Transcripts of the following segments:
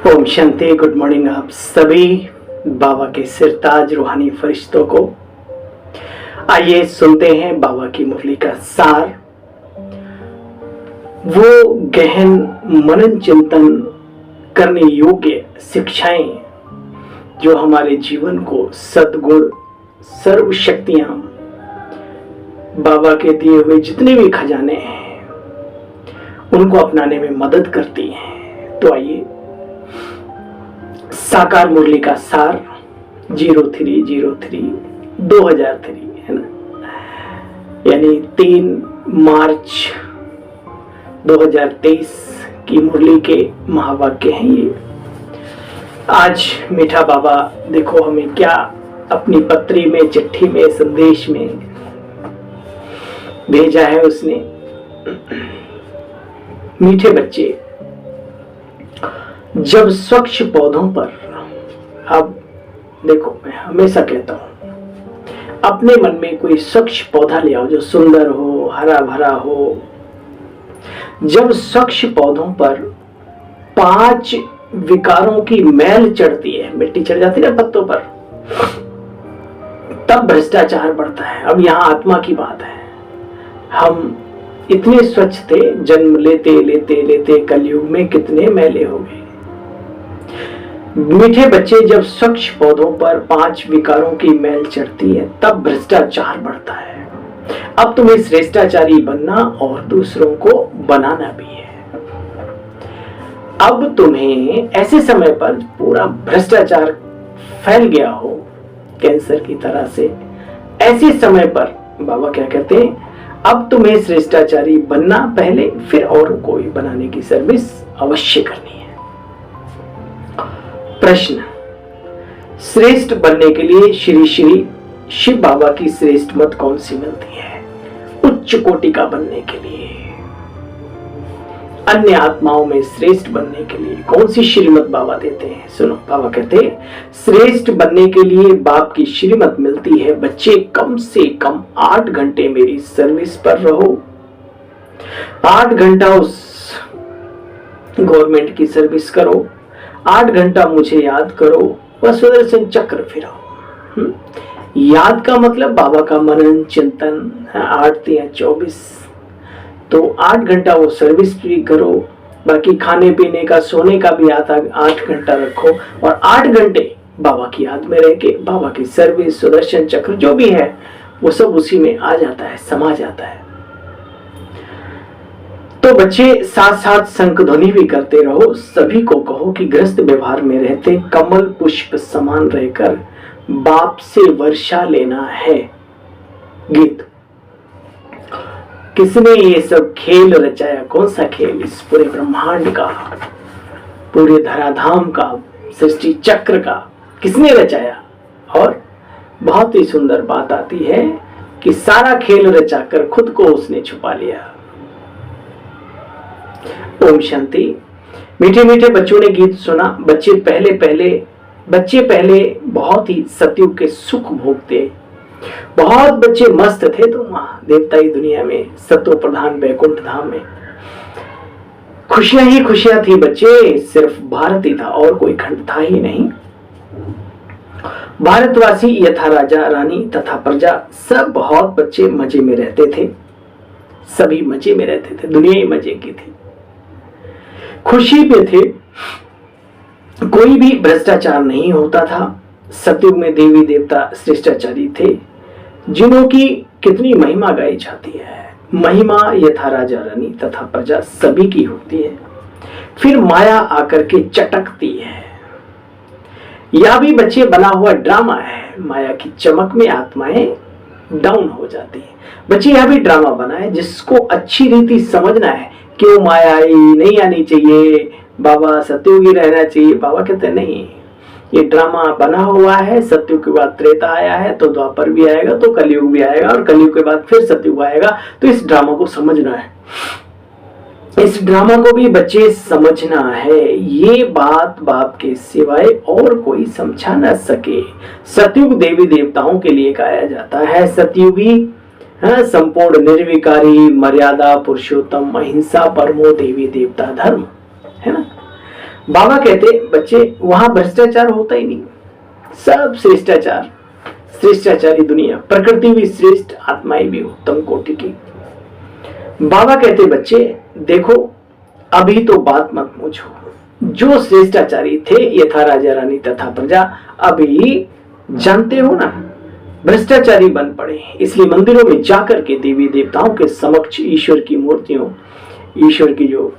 Om Shanti. Good morning आप सभी बाबा के सिरताज रूहानी फरिश्तों को। आइए सुनते हैं बाबा की मुरली का सार, वो गहन मनन चिंतन करने योग्य शिक्षाएं जो हमारे जीवन को सद्गुण सर्व शक्तियां बाबा के दिए हुए जितने भी खजाने हैं उनको अपनाने में मदद करती हैं। तो आइए साकार मुरली का सार 03/03/2003 है ना, यानी 3 मार्च 2023 की मुरली के महावाक्य हैं ये। आज मीठा बाबा देखो हमें क्या अपनी पत्री में, चिट्ठी में, संदेश में भेजा है उसने। मीठे बच्चे, जब स्वच्छ पौधों पर, अब देखो मैं हमेशा कहता हूं, अपने मन में कोई स्वच्छ पौधा ले आओ जो सुंदर हो, हरा भरा हो। जब स्वच्छ पौधों पर 5 विकारों की मैल चढ़ती है, मिट्टी चढ़ जाती है ना पत्तों पर, तब भ्रष्टाचार बढ़ता है। अब यहां आत्मा की बात है। हम इतने स्वच्छ थे, जन्म लेते लेते लेते कलयुग में कितने मैले हो गए। मीठे बच्चे, जब स्वच्छ पौधों पर 5 विकारों की मैल चढ़ती है तब भ्रष्टाचार बढ़ता है। अब तुम्हें श्रेष्ठाचारी बनना और दूसरों को बनाना भी है। अब तुम्हें ऐसे समय पर पूरा भ्रष्टाचार फैल गया हो कैंसर की तरह से, ऐसे समय पर बाबा क्या कहते हैं, अब तुम्हें श्रेष्ठाचारी बनना पहले, फिर और कोई बनाने की सर्विस अवश्य करनी है। प्रश्न, श्रेष्ठ बनने के लिए श्री श्री शिव बाबा की श्रेष्ठ मत कौन सी मिलती है? उच्च कोटि का बनने के लिए, अन्य आत्माओं में श्रेष्ठ बनने के लिए कौन सी श्रीमत बाबा देते हैं? सुनो, बाबा कहते हैं श्रेष्ठ बनने के लिए बाप की श्रीमत मिलती है, बच्चे कम से कम 8 घंटे मेरी सर्विस पर रहो। 8 घंटा उस गवर्नमेंट की सर्विस करो, 8 घंटा मुझे याद करो, वह सुदर्शन चक्र फिराओ। याद का मतलब बाबा का मनन चिंतन, 8 या 24, तो 8 घंटा वो सर्विस भी करो। बाकी खाने पीने का, सोने का भी 8 घंटा रखो, और 8 घंटे बाबा की याद में रह के बाबा की सर्विस, सुदर्शन चक्र जो भी है वो सब उसी में आ जाता है, समा जाता है। तो बच्चे साथ साथ शंख ध्वनि भी करते रहो। सभी को कहो कि ग्रस्त व्यवहार में रहते कमल पुष्प समान रहकर बाप से वर्षा लेना है। गीत, किसने ये सब खेल रचाया? कौन सा खेल? इस पूरे ब्रह्मांड का, पूरे धराधाम का, सृष्टि चक्र का किसने रचाया? और बहुत ही सुंदर बात आती है कि सारा खेल रचाकर खुद को उसने छुपा लिया। ओम शांति। मीठे मीठे बच्चों ने गीत सुना। बच्चे पहले बहुत ही सतयुग के सुख भोगते, बहुत बच्चे मस्त थे। तो वहां देवताई दुनिया में, सत्व प्रधान वैकुंठ धाम में खुशियां ही खुशियां थी बच्चे। सिर्फ भारत ही था और कोई खंड था ही नहीं। भारतवासी यथा राजा रानी तथा प्रजा, सब बहुत बच्चे मजे में रहते थे। सभी मजे में रहते थे, दुनिया ही मजे की थी, खुशी पे थे। कोई भी भ्रष्टाचार नहीं होता था। सतयुग में देवी देवता श्रेष्ठाचारी थे जिन्हों की कितनी महिमा गाई जाती है। महिमा यथा राजा रानी तथा प्रजा सभी की होती है, फिर माया आकर के चटकती है। यह भी बच्चे बना हुआ ड्रामा है। माया की चमक में आत्माएं डाउन हो जाती है। बच्चे यह भी ड्रामा बना है जिसको अच्छी रीति समझना है। क्यों माया आई? नहीं आनी चाहिए, बाबा सतयुगी रहना चाहिए। बाबा कहते नहीं, ये ड्रामा बना हुआ है। सतयुग के बाद त्रेता आया है, तो द्वापर भी आएगा, तो कलयुग भी आएगा, और कलयुग के बाद फिर सतयुग आएगा। तो इस ड्रामा को समझना है, इस ड्रामा को भी बच्चे समझना है। ये बात बाप के सिवाय और कोई समझा न सके। सतयुग देवी देवताओं के लिए गाया जाता है। सतयुगी संपूर्ण निर्विकारी, मर्यादा पुरुषोत्तम, अहिंसा परमो देवी देवता धर्म, है ना। बाबा कहते बच्चे वहां भ्रष्टाचार होता ही नहीं, सब श्रेष्ठाचार, श्रेष्ठाचारी दुनिया, प्रकृति भी श्रेष्ठ, आत्माएं भी उत्तम कोटि की। बाबा कहते बच्चे देखो अभी तो बात मत पूछो, जो श्रेष्ठाचारी थे यथा राजा रानी तथा प्रजा, अभी जानते हो ना भ्रष्टाचारी बन पड़े, इसलिए मंदिरों में जाकर के देवी देवताओं के समक्ष ईश्वर की मूर्तियों, ईश्वर की जो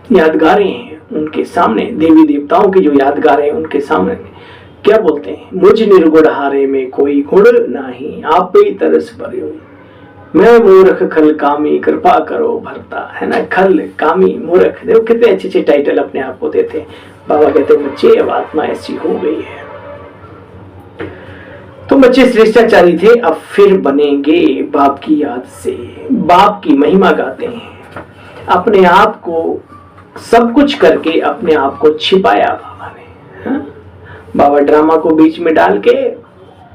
यादगारें हैं उनके सामने, देवी देवताओं की जो यादगारें हैं उनके सामने क्या बोलते हैं, मुझ निर्गुण हारे में कोई गुण नहीं, आप ही तरस पर्यो, मैं मूर्ख खल कामी कृपा करो भरता, है ना, खल कामी मूर्ख, देखो कितने अच्छे अच्छे टाइटल अपने आप को देते हैं। बाबा कहते हैं बच्चे अब आत्मा ऐसी हो गई है, तो बच्चे श्रेष्ठाचारी थे, अब फिर बनेंगे बाप की याद से, बाप की महिमा गाते हैं, अपने आप को सब कुछ करके अपने आप को छिपाया बाबा ने। हाँ? बाबा ड्रामा को बीच में डाल के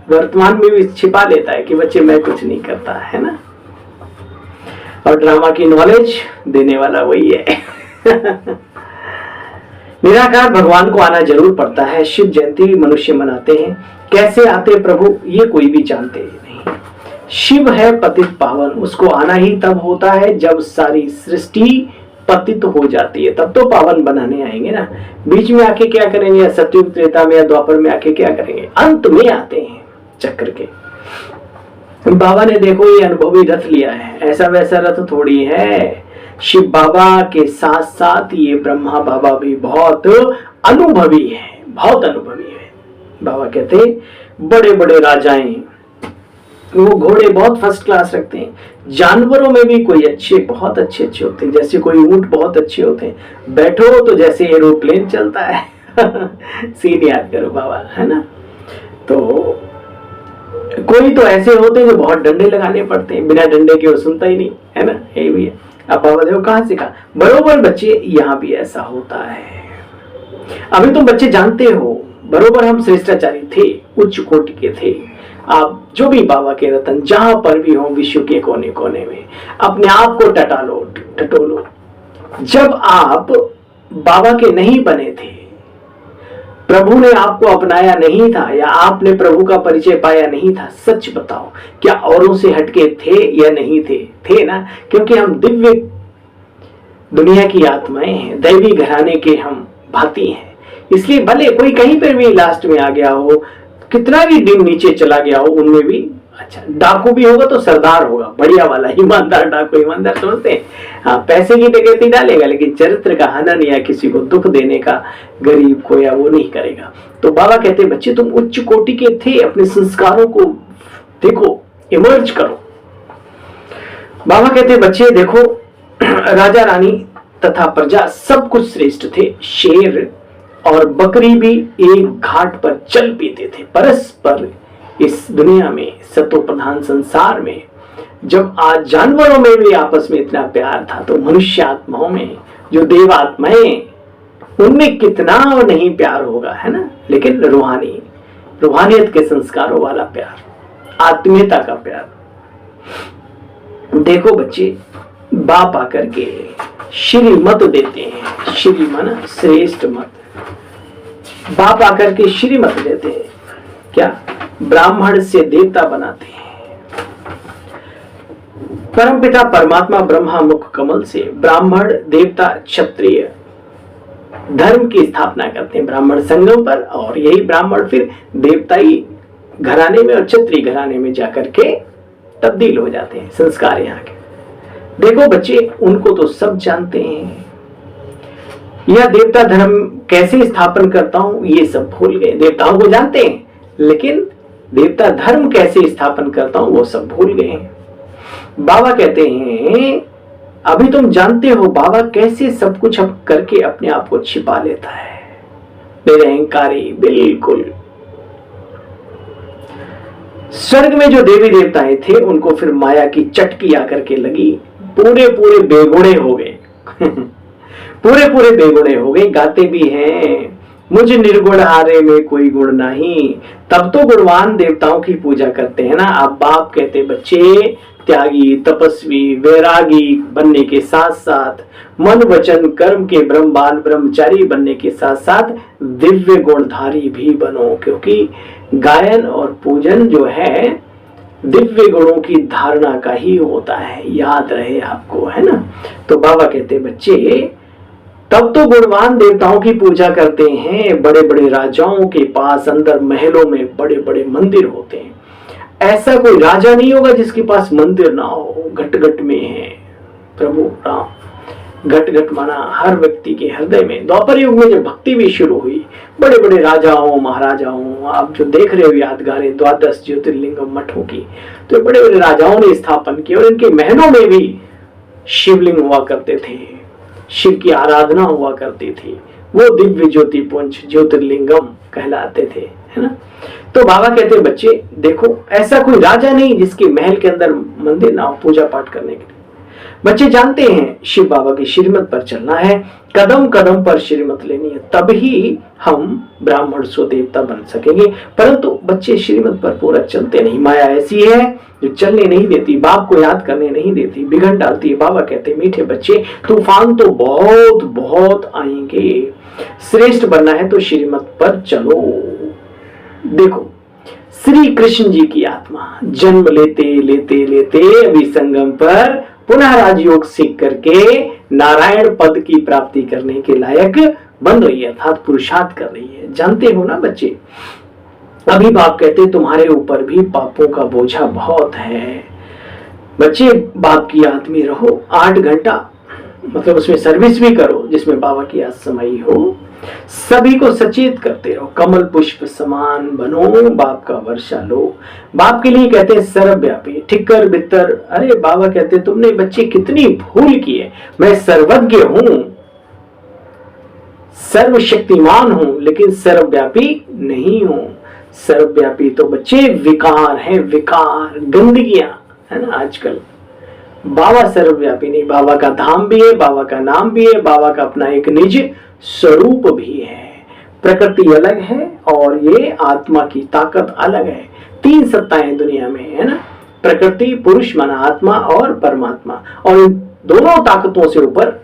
वर्तमान में भी छिपा लेता है कि बच्चे मैं कुछ नहीं करता, है ना, और ड्रामा की नॉलेज देने वाला वही है। निराकार भगवान को आना जरूर पड़ता है, शिव जयंती मनुष्य मनाते हैं, कैसे आते प्रभु ये कोई भी जानते नहीं, शिव है पतित पावन, उसको आना ही तब होता है जब सारी सृष्टि पतित हो जाती है, तब तो पावन बनाने आएंगे ना, बीच में आके क्या करेंगे, या सतयुग त्रेता में या द्वापर में आके क्या करेंगे, अंत में आते हैं चक्र के। बाबा ने देखो ये अनुभवी रथ लिया है, ऐसा वैसा रथ थोड़ी है, शिव बाबा के साथ साथ ये ब्रह्मा बाबा भी बहुत अनुभवी है, बहुत अनुभवी है। बाबा कहते बड़े बड़े राजाएं वो घोड़े बहुत फर्स्ट क्लास रखते हैं, जानवरों में भी कोई अच्छे बहुत अच्छे अच्छे होते हैं, जैसे कोई ऊंट बहुत अच्छे होते हैं, बैठो तो जैसे एरोप्लेन चलता है। सीन याद करो बाबा, है ना, तो कोई तो ऐसे होते हैं जो बहुत डंडे लगाने पड़ते हैं, बिना डंडे के वो सुनता ही नहीं, है ना, ये भी है। अब बाबा देखो कहां से कहा, बरोबर बच्चे यहाँ भी ऐसा होता है। अभी तुम बच्चे जानते हो बरोबर हम श्रेष्ठाचारी थे, उच्च कोटि के थे, आप जो भी बाबा के रतन जहां पर भी हो विश्व के कोने कोने में अपने आप को टटोलो। जब आप बाबा के नहीं बने थे, प्रभु ने आपको अपनाया नहीं था, या आपने प्रभु का परिचय पाया नहीं था, सच बताओ क्या औरों से हटके थे या नहीं थे? थे ना, क्योंकि हम दिव्य दुनिया की आत्माएं हैं, दैवी घराने के हम भांति हैं, इसलिए भले कोई कहीं पर भी लास्ट में आ गया हो, कितना भी दिन नीचे चला गया हो, उनमें भी अच्छा डाकू भी होगा तो सरदार होगा, बढ़िया वाला ईमानदार डाकू, ईमानदार समझते हैं, हाँ पैसे की डकैती डालेगा लेकिन चरित्र का हनन या किसी को दुख देने का गरीब को या वो नहीं करेगा। तो बाबा कहते बच्चे तुम उच्च कोटि के थे, अपने संस्कारों को देखो, इमर्ज करो। बाबा कहते बच्चे देखो राजा रानी तथा प्रजा सब कुछ श्रेष्ठ थे, शेर और बकरी भी एक घाट पर चल पीते थे, परस्पर इस दुनिया में सतो प्रधान संसार में जब आज जानवरों में भी आपस में इतना प्यार था, तो मनुष्य आत्माओं में जो देव आत्माएं उनमें कितना नहीं प्यार होगा, है ना, लेकिन रूहानियत के संस्कारों वाला प्यार, आत्मीयता का प्यार। देखो बच्चे बाप आकर के श्रीमत देते हैं, श्री मन श्रेष्ठ मत, बाप आकर के श्रीमत देते हैं, क्या ब्राह्मण से देवता बनाते हैं। परमपिता परमात्मा ब्रह्मा मुख कमल से ब्राह्मण देवता क्षत्रिय धर्म की स्थापना करते हैं ब्राह्मण संगम पर, और यही ब्राह्मण फिर देवताई घराने में और क्षत्रिय घराने में जाकर के तब्दील हो जाते हैं, संस्कार यहाँ के। देखो बच्चे उनको तो सब जानते हैं, यह देवता धर्म कैसे स्थापन करता हूं ये सब भूल गए, देवताओं को जानते हैं लेकिन देवता धर्म कैसे स्थापन करता हूं वो सब भूल गए हैं। बाबा कहते हैं अभी तुम जानते हो बाबा कैसे सब कुछ अब करके अपने आप को छिपा लेता है, निरहंकारी बिल्कुल। स्वर्ग में जो देवी देवताएं थे उनको फिर माया की चटकी आकर के लगी, पूरे बेगुणे हो गए। पूरे बेगुणे हो गए, गाते भी हैं मुझ निर्गुण हारे में कोई गुण नहीं। तब तो गुणवान देवताओं की पूजा करते हैं ना। अब बाप कहते बच्चे त्यागी, तपस्वी, वैरागी बनने के साथ साथ मन वचन कर्म के ब्रह्मबान ब्रह्मचारी बनने के साथ साथ दिव्य गुणधारी भी बनो, क्योंकि गायन और पूजन जो है दिव्य गुणों की धारणा का ही होता है, याद रहे आपको, है ना। तो बाबा कहते बच्चे तब तो गुणवान देवताओं की पूजा करते हैं। बड़े बड़े राजाओं के पास अंदर महलों में बड़े बड़े मंदिर होते हैं। ऐसा कोई राजा नहीं होगा जिसके पास मंदिर ना हो। घट घट में है प्रभु राम। घट घट माना हर व्यक्ति के हृदय में। द्वापर युग में जब भक्ति भी शुरू हुई, बड़े बड़े राजाओं महाराजाओं, आप जो देख रहे हो यादगारें 12 ज्योतिर्लिंगम मठों की, तो बड़े बड़े राजाओं ने स्थापन किए और इनके महलों में भी शिवलिंग हुआ करते थे, शिव की आराधना हुआ करती थी। वो दिव्य ज्योतिपुंज ज्योतिर्लिंगम कहलाते थे, है ना। तो बाबा कहते बच्चे देखो ऐसा कोई राजा नहीं जिसके महल के अंदर मंदिर ना हो पूजा पाठ करने के लिए। बच्चे जानते हैं शिव बाबा की श्रीमत पर चलना है, कदम कदम पर श्रीमत लेनी है, तभी हम ब्राह्मण सो देवता बन सकेंगे। परंतु बच्चे श्रीमत पर पूरा चलते नहीं। माया ऐसी है जो चलने नहीं देती, बाप को याद करने नहीं देती, बिगड़ डालती है। बाबा कहते मीठे बच्चे तूफान तो बहुत बहुत आएंगे, श्रेष्ठ बनना है तो श्रीमत पर चलो। देखो श्री कृष्ण जी की आत्मा जन्म लेते लेते लेते अभी संगम पर पुनः राजयोग सीख करके नारायण पद की प्राप्ति करने के लायक बन रही है, अर्थात पुरुषार्थ कर रही है। जानते हो ना बच्चे, अभी बाप कहते तुम्हारे ऊपर भी पापों का बोझा बहुत है। बच्चे बाप की याद में रहो, 8 घंटा मतलब उसमें सर्विस भी करो जिसमें बाबा की याद समाई हो। सभी को सचेत करते रहो, कमल पुष्प समान बनो, बाप का वर्षा लो। बाप के लिए कहते हैं सर्वव्यापी, ठिक्कर बित्तर। अरे बाबा कहते तुमने बच्चे कितनी भूल की है। मैं सर्वज्ञ हूं, सर्वशक्तिमान हूं, लेकिन सर्वव्यापी नहीं हूं। सर्वव्यापी तो बच्चे विकार है, विकार गंदगियां है ना आजकल। बाबा सर्वव्यापी नहीं, बाबा का धाम भी है, बाबा का नाम भी है, बाबा का अपना एक निज स्वरूप भी है। प्रकृति अलग है और ये आत्मा की ताकत अलग है। 3 सत्ताएं दुनिया में है ना, प्रकृति, पुरुष माना आत्मा और परमात्मा, और इन दोनों ताकतों से ऊपर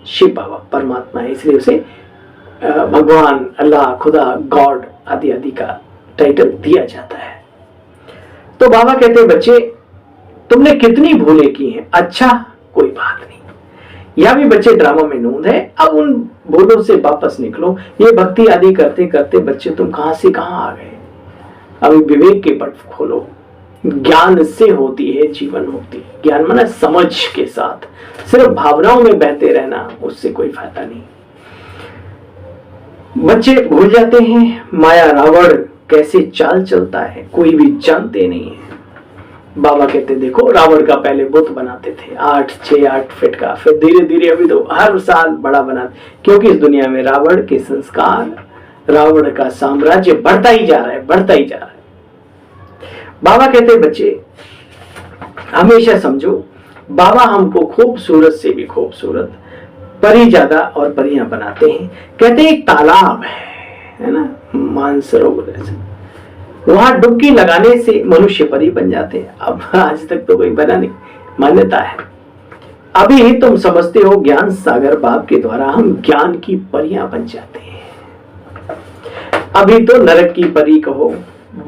शिव बाबा परमात्मा है, इसलिए उसे भगवान, अल्लाह, खुदा, गॉड आदि आदि का टाइटल दिया जाता है। तो बाबा कहते हैं बच्चे तुमने कितनी भूलें की हैं, अच्छा कोई बात नहीं। या भी बच्चे ड्रामा में नूंद है, अब उन भूलों से वापस निकलो। ये भक्ति आदि करते करते बच्चे तुम कहां से कहां आ गए। अभी विवेक के पट खोलो। ज्ञान से होती है जीवन मुक्ति। ज्ञान माना समझ के साथ, सिर्फ भावनाओं में बहते रहना उससे कोई फायदा नहीं। बच्चे भूल जाते हैं माया रावण कैसे चाल चलता है, कोई भी जानते नहीं है। बाबा कहते देखो रावण का पहले बुत बनाते थे 8 फीट का, फिर धीरे धीरे अभी तो हर साल बड़ा बनाते, क्योंकि इस दुनिया में रावण के संस्कार, रावण का साम्राज्य बढ़ता ही जा रहा है, बढ़ता ही जा रहा है। बाबा कहते बच्चे हमेशा समझो बाबा हमको खूबसूरत से भी खूबसूरत, परी ज्यादा और परियां बनाते हैं। कहते एक तालाब है ना, मानसरोवर ऐसे, वहां डुबकी लगाने से मनुष्य परी बन जाते हैं। अब आज तक तो कोई बना नहीं, मान्यता है। अभी तुम समझते हो ज्ञान सागर बाप के द्वारा हम ज्ञान की परियां बन जाते हैं। अभी तो नरक की परी कहो,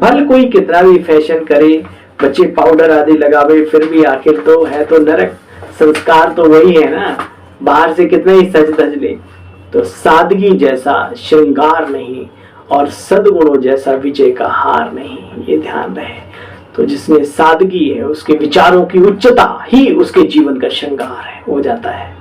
भल कोई कितना भी फैशन करे, बच्चे पाउडर आदि लगावे, फिर भी आखिर तो है तो नरक। संस्कार तो वही है ना, बाहर से कितना ही सज धज ले, तो सादगी जैसा श्रृंगार नहीं और सद्गुणों जैसा विजय का हार नहीं, ये ध्यान रहे। तो जिसमें सादगी है उसके विचारों की उच्चता ही उसके जीवन का श्रृंगार है, हो जाता है।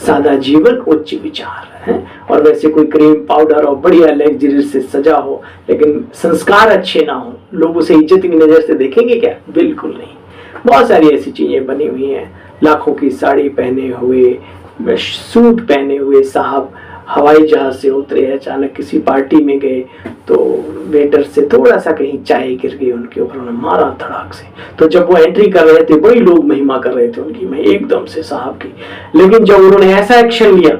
सादा जीवन उच्च विचार है। और वैसे कोई क्रीम पाउडर और बढ़िया लग्जरी से सजा हो लेकिन संस्कार अच्छे ना हो, लोग उसे इज्जत की नजर से देखेंगे क्या? बिल्कुल नहीं। बहुत सारी ऐसी चीजें बनी हुई हैं। लाखों की साड़ी पहने हुए, सूट पहने हुए साहब हवाई जहाज से उतरे, अचानक किसी पार्टी में गए तो वेटर से थोड़ा सा कहीं चाय गिर गई उनके ऊपर, उन्होंने मारा धड़ाक से। तो जब वो एंट्री कर रहे थे बड़ी लोग महिमा कर रहे थे उनकी, मैं एकदम से साहब की, लेकिन जब उन्होंने ऐसा एक्शन लिया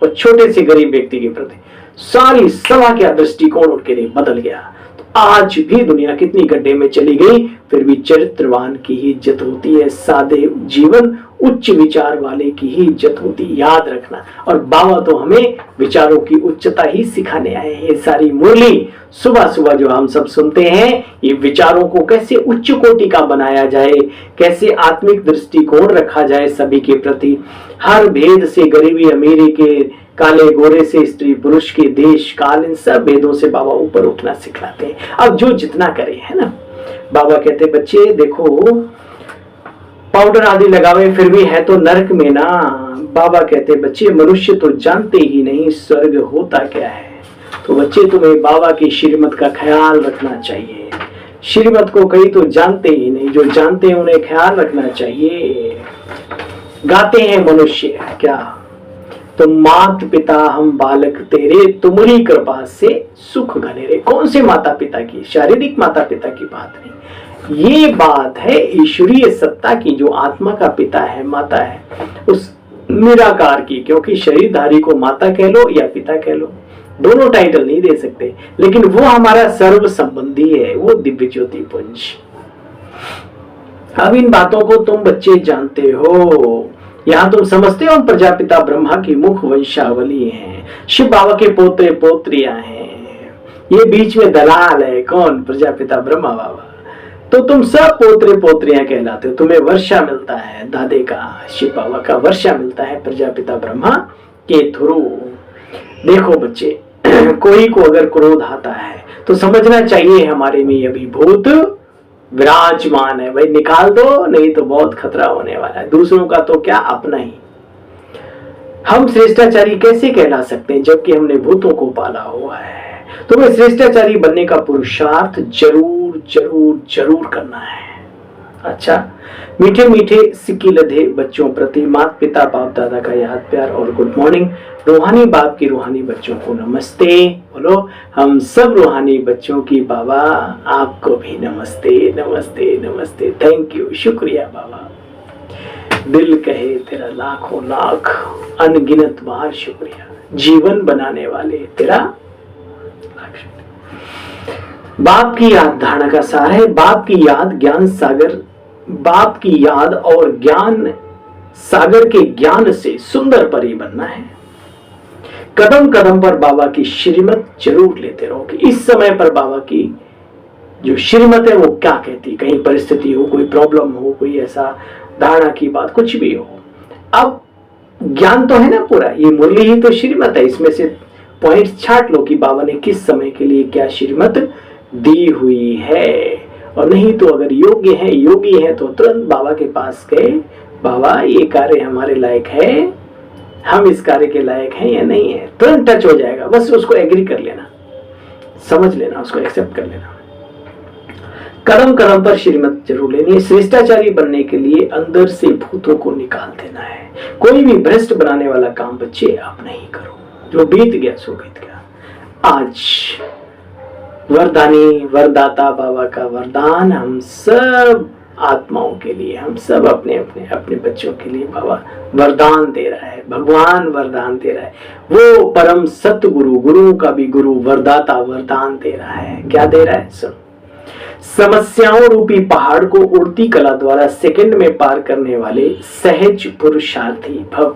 और छोटे से गरीब व्यक्ति के प्रति सारी सभा का दृष्टिकोण उनके लिए बदल गया। तो आज भी दुनिया कितनी गड्ढे में चली गई, फिर भी चरित्रवान की ही इज्जत होती है, सादे जीवन उच्च विचार वाले की ही इज्जत होती, याद रखना। और बाबा तो हमें विचारों की उच्चता ही सिखाने आए हैं। ये सारी मुरली सुबह सुबह जो हम सब सुनते हैं, ये विचारों को कैसे उच्च कोटि का बनाया जाए, कैसे आत्मिक दृष्टिकोण रखा जाए सभी के प्रति, हर भेद से, गरीबी अमीरी के, काले गोरे से, स्त्री पुरुष के, देश काल, इन सब भेदों से बाबा ऊपर उठना सिखलाते हैं। अब जो जितना करे, है ना। बाबा कहते बच्चे देखो पाउडर आदि लगावे फिर भी है तो नरक में ना। बाबा कहते बच्चे मनुष्य तो जानते ही नहीं स्वर्ग होता क्या है। तो बच्चे तुम्हें बाबा की श्रीमत का ख्याल रखना चाहिए। श्रीमत को कहीं तो जानते ही नहीं, जो जानते हैं उन्हें ख्याल रखना चाहिए। गाते हैं मनुष्य क्या, तुम मात पिता हम बालक तेरे, तुम्हारी कृपा से सुख घने रे। कौन से माता पिता की? शारीरिक माता पिता की बात नहीं, ये बात है ईश्वरीय सत्ता की, जो आत्मा का पिता है, माता है, उस निराकार की। क्योंकि शरीरधारी को माता कह लो या पिता कह लो, दोनों टाइटल नहीं दे सकते, लेकिन वो हमारा सर्व संबंधी है, वो दिव्य ज्योति पुंज। अब इन बातों को तुम बच्चे जानते हो। यहाँ तुम समझते हो प्रजापिता ब्रह्मा की मुख वंशावली है, शिव बाबा के पोते पोत्रियां हैं, ये बीच में दलाल है कौन? प्रजापिता ब्रह्मा बाबा। तो तुम सब पोत्रे पोत्रियां कहलाते हो। तुम्हें वर्षा मिलता है दादे का, शिव बाबा का वर्षा मिलता है प्रजापिता ब्रह्मा के थ्रू। देखो बच्चे, कोई को अगर क्रोध आता है तो समझना चाहिए हमारे में अभी भूत विराजमान है, भाई निकाल दो, नहीं तो बहुत खतरा होने वाला है। दूसरों का तो क्या, अपना ही। हम श्रेष्ठाचारी कैसे कहला सकते हैं जबकि हमने भूतों को पाला हुआ है। तो मैं श्रेष्ठाचारी बनने का पुरुषार्थ जरूर जरूर जरूर करना है। अच्छा, मीठे मीठे सिक्की लधे बच्चों प्रति माता पिता बाप दादा का याद प्यार और गुड मॉर्निंग। रूहानी बाप की रूहानी बच्चों को नमस्ते बोलो। हम सब रूहानी बच्चों की बाबा आपको भी नमस्ते नमस्ते नमस्ते। थैंक यू, शुक्रिया बाबा। दिल कहे तेरा लाखों लाख अनगिनत बार शुक्रिया। जीवन बनाने वाले तेरा लाख शुक्रिया। बाप की याद धारणा का सार है। बाप की याद ज्ञान सागर, बाप की याद और ज्ञान सागर के ज्ञान से सुंदर परी बनना है। कदम कदम पर बाबा की श्रीमत जरूर लेते रहो कि इस समय पर बाबा की जो श्रीमत है वो क्या कहती। कहीं परिस्थिति हो, कोई प्रॉब्लम हो, कोई ऐसा धारणा की बात कुछ भी हो। अब ज्ञान तो है ना पूरा, ये मुरली ही तो श्रीमत है। इसमें से पॉइंट छाट लो कि बाबा ने किस समय के लिए क्या श्रीमत दी हुई है। और नहीं तो अगर योग्य है, योगी है तो तुरंत बाबा के पास गए, बाबा ये कार्य हमारे लायक है, हम इस कार्य के लायक हैं या नहीं है। तुरंत टच हो जाएगा, बस उसको एग्री कर लेना, समझ लेना, उसको एक्सेप्ट कर लेना। कदम कदम पर श्रीमत जरूर लेनी है। श्रेष्ठाचारी बनने के लिए अंदर से भूतों को निकाल देना है। कोई भी भ्रष्ट बनाने वाला काम बच्चे आप नहीं करो। जो बीत गया सो बीत गया। आज वरदानी वरदाता बाबा का वरदान हम सब आत्माओं के लिए, हम सब अपने अपने अपने बच्चों के लिए बाबा वरदान दे रहा है। भगवान वरदान दे रहा है। वो परम सतगुरु, गुरुओं का भी गुरु, वरदाता वरदान दे रहा है। क्या दे रहा है? सुन। समस्याओं रूपी पहाड़ को उड़ती कला द्वारा सेकंड में पार करने वाले सहज पुरुषार्थी भव।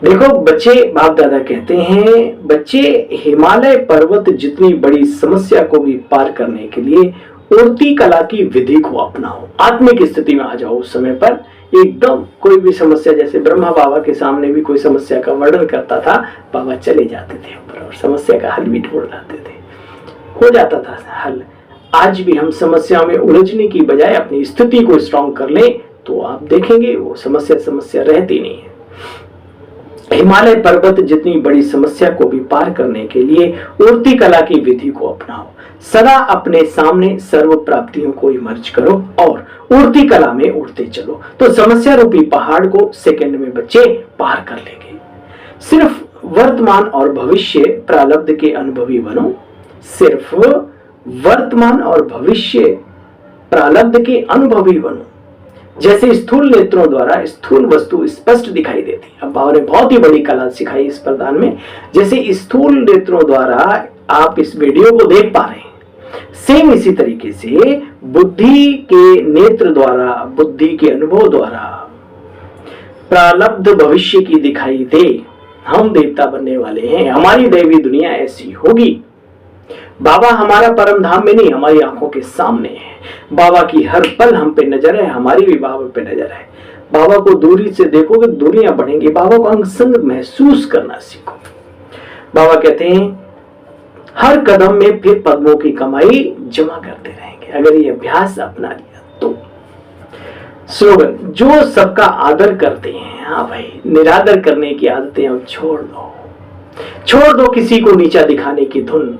देखो बच्चे, बाप दादा कहते हैं बच्चे, हिमालय पर्वत जितनी बड़ी समस्या को भी पार करने के लिए उड़ती कला की विधि को अपनाओ। आत्मिक स्थिति में आ जाओ। उस समय पर एकदम कोई भी समस्या, जैसे ब्रह्मा बाबा के सामने भी कोई समस्या का वर्णन करता था, बाबा चले जाते थे ऊपर और समस्या का हल भी ढूंढ लाते थे, हो जाता था हल। आज भी हम समस्याओं में उलझने की बजाय अपनी स्थिति को स्ट्रॉन्ग कर लें तो आप देखेंगे वो समस्या रहती नहीं है। हिमालय पर्वत जितनी बड़ी समस्या को भी पार करने के लिए उड़ती कला की विधि को अपनाओ। सदा अपने सामने सर्व प्राप्तियों को इमर्ज करो और उड़ती कला में उड़ते चलो, तो समस्या रूपी पहाड़ को सेकंड में बच्चे पार कर लेंगे। सिर्फ वर्तमान और भविष्य प्रारब्ध के अनुभवी बनो। सिर्फ वर्तमान और भविष्य प्रारब्ध के अनुभवी बनो। जैसे स्थूल नेत्रों द्वारा स्थूल वस्तु स्पष्ट दिखाई देती है। अब बाबा ने बहुत ही बड़ी कला सिखाई इस प्रदान में। जैसे स्थूल नेत्रों द्वारा आप इस वीडियो को देख पा रहे हैं, सेम इसी तरीके से बुद्धि के नेत्र द्वारा, बुद्धि के अनुभव द्वारा प्रारब्ध भविष्य की दिखाई दे। हम देवता बनने वाले हैं, हमारी दैवी दुनिया ऐसी होगी। बाबा हमारा परम धाम में नहीं, हमारी आंखों के सामने है। बाबा की हर पल हम पे नजर है, हमारी भी बाबा पे नजर है। बाबा को दूरी से देखोगे दूरियां बढ़ेंगी। बाबा को अंग संग महसूस करना सीखो। बाबा कहते हैं हर कदम में फिर पद्मों की कमाई जमा करते रहेंगे, अगर ये अभ्यास अपना लिया तो। स्लोगन, जो सबका आदर करते हैं, हाँ भाई, निरादर करने की आदतें अब छोड़ दो। छोड़ दो किसी को नीचा दिखाने की धुन,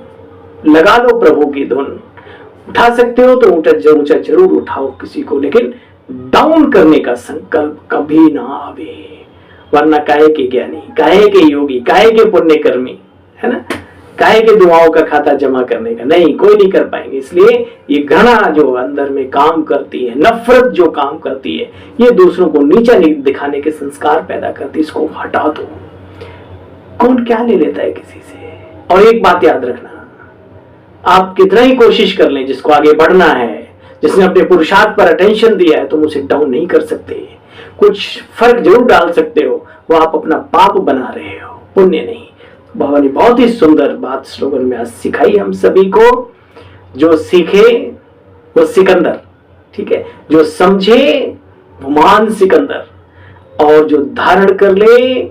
लगा लो प्रभु की धुन। उठा सकते हो तो ऊंचा जरूर उठाओ किसी को, लेकिन डाउन करने का संकल्प कभी ना आवे, वरना काहे के ज्ञानी, काहे के योगी, काहे के पुण्य कर्मी, है ना, काहे के दुआओं का खाता जमा करने का, नहीं, कोई नहीं कर पाएंगे। इसलिए ये घृणा जो अंदर में काम करती है, नफरत जो काम करती है, ये दूसरों को नीचा दिखाने के संस्कार पैदा करती है, इसको हटा दो। कौन क्या ले लेता है किसी से। और एक बात याद रखना, आप कितना ही कोशिश कर लें, जिसको आगे बढ़ना है, जिसने अपने पुरुषार्थ पर अटेंशन दिया है, तुम उसे डाउन नहीं कर सकते। कुछ फर्क जरूर डाल सकते हो, वो आप अपना पाप बना रहे हो, पुण्य नहीं। बाबा ने बहुत ही सुंदर बात स्लोगन में आज सिखाई हम सभी को। जो सीखे वो सिकंदर, ठीक है, जो समझे वो महान सिकंदर, और जो धारण कर ले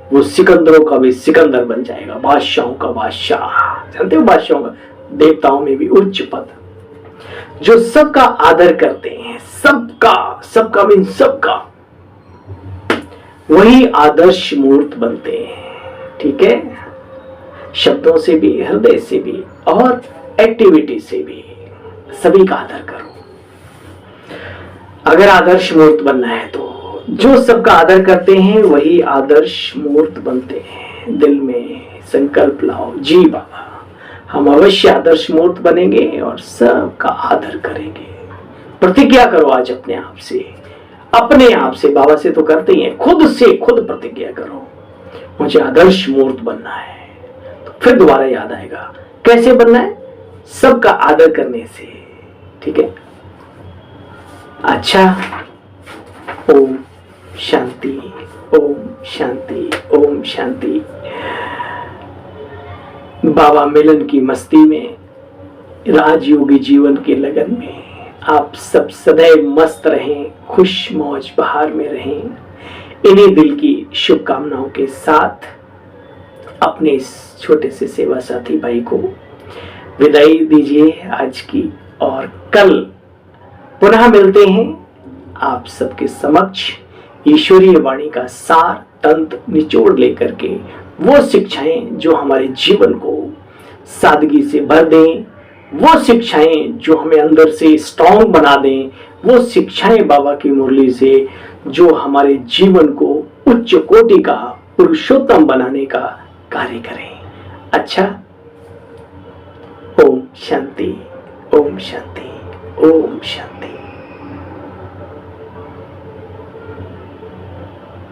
वो सिकंदरों का भी सिकंदर बन जाएगा, बादशाहों का बादशाह। जानते हो बादशाहों का, देवताओं में भी उच्च पद। जो सबका आदर करते हैं, सबका मीन सबका, वही आदर्श मूर्त बनते हैं। ठीक है, शब्दों से भी, हृदय से भी और एक्टिविटी से भी सभी का आदर करो। अगर आदर्श मूर्त बनना है तो जो सबका आदर करते हैं वही आदर्श मूर्त बनते हैं। दिल में संकल्प लाओ, जी बाबा हम अवश्य आदर्श मूर्त बनेंगे और सबका आदर करेंगे। प्रतिज्ञा करो आज अपने आप से, बाबा से तो करते ही हैं, खुद से खुद प्रतिज्ञा करो, मुझे आदर्श मूर्त बनना है। तो फिर दोबारा याद आएगा कैसे बनना है, सबका आदर करने से। ठीक है, अच्छा, ओम शांति, ओम शांति, ओम शांति। बाबा मिलन की मस्ती में, राजयोगी जीवन के लगन में आप सब सदैव मस्त रहें, खुश मौज बहार में रहें। इन्हीं दिल की शुभकामनाओं के साथ अपने इस छोटे से सेवा साथी भाई को विदाई दीजिए आज की, और कल पुनः मिलते हैं आप सबके समक्ष ईश्वरीय वाणी का सार तंत्र निचोड़ लेकर के, वो शिक्षाएं जो हमारे जीवन को सादगी से भर दें, वो शिक्षाएं जो हमें अंदर से स्ट्रॉन्ग बना दें, वो शिक्षाएं बाबा की मुरली से जो हमारे जीवन को उच्च कोटि का पुरुषोत्तम बनाने का कार्य करें। अच्छा, ओम शांति, ओम शांति, ओम शांति।